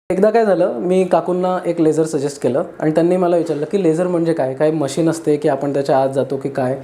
एकदा काय झालं, मी काकूंना एक लेझर सजेस्ट केलं आणि त्यांनी मला विचारलं की लेझर म्हणजे काय, काय मशीन असते की आपण त्याच्या आत जातो की काय.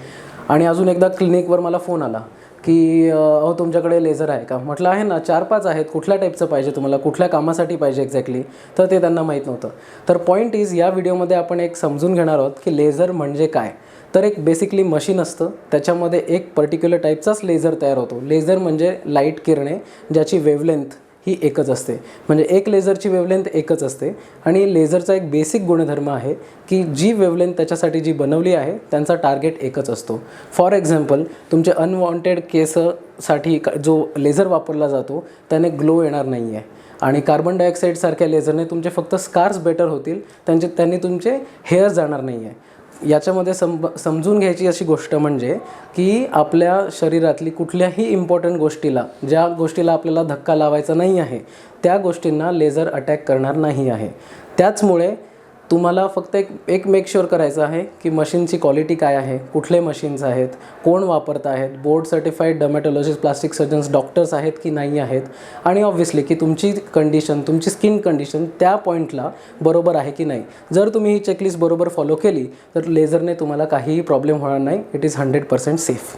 आणि अजून एकदा क्लिनिकवर मला फोन आला की अहो तुमच्याकडे लेझर आहे का. म्हटलं आहे ना, 4-5 आहेत, कुठल्या टाईपचं पाहिजे तुम्हाला, कुठल्या कामासाठी पाहिजे एक्झॅक्टली. तर ते त्यांना माहीत नव्हतं. तर पॉईंट इज, या व्हिडिओमध्ये आपण एक समजून घेणार आहोत की लेझर म्हणजे काय. तर एक बेसिकली मशीन असतं, त्याच्यामध्ये एक पर्टिक्युलर टाईपचाच लेझर तयार होतो. लेझर म्हणजे लाईट किरणे ज्याची वेव्हलेंथ ही एकच असते. म्हणजे एक लेझरची वेव्हलेंथ एकच असते. आणि लेझरचा एक बेसिक गुणधर्म आहे की जी वेव्हलेंथ त्याच्यासाठी जी बनवली आहे त्यांचा टार्गेट एकच असतो. फॉर एक्झाम्पल, तुमचे अनवॉन्टेड केससाठी जो लेझर वापरला जातो त्याने ग्लो येणार नाही आहे. आणि कार्बन डायऑक्साईडसारख्या लेझरने तुमचे फक्त स्कार्स बेटर होतील, त्यांनी तुमचे हेअर जाणार नाही आहे. याच्यामध्ये समजून घ्यायची अशी गोष्ट म्हणजे की आपल्या शरीरातली कुठल्याही इम्पॉर्टंट गोष्टीला, ज्या गोष्टीला आपल्याला धक्का लावायचा नाही आहे, त्या गोष्टींना लेझर अटॅक करणार नाही आहे. त्याचमुळे तुम्हाला फक्त एक मेक शुअर करायचं आहे की मशीनची क्वालिटी काय आहे, कुठले मशीन्स आहेत, कोण वापरत आहेत, board certified डर्मॅटॉलॉजिस्ट, plastic surgeons, doctors आहेत की नाही आहेत. आणि ऑब्व्हियसली की तुमची कंडिशन, तुमची स्किन कंडिशन त्या पॉईंटला बरोबर आहे की नाही. जर तुम्ही ही चेकलिस्ट बरोबर फॉलो केली तर लेझरने तुम्हाला काहीही प्रॉब्लेम होणार नाही. It is 100% safe.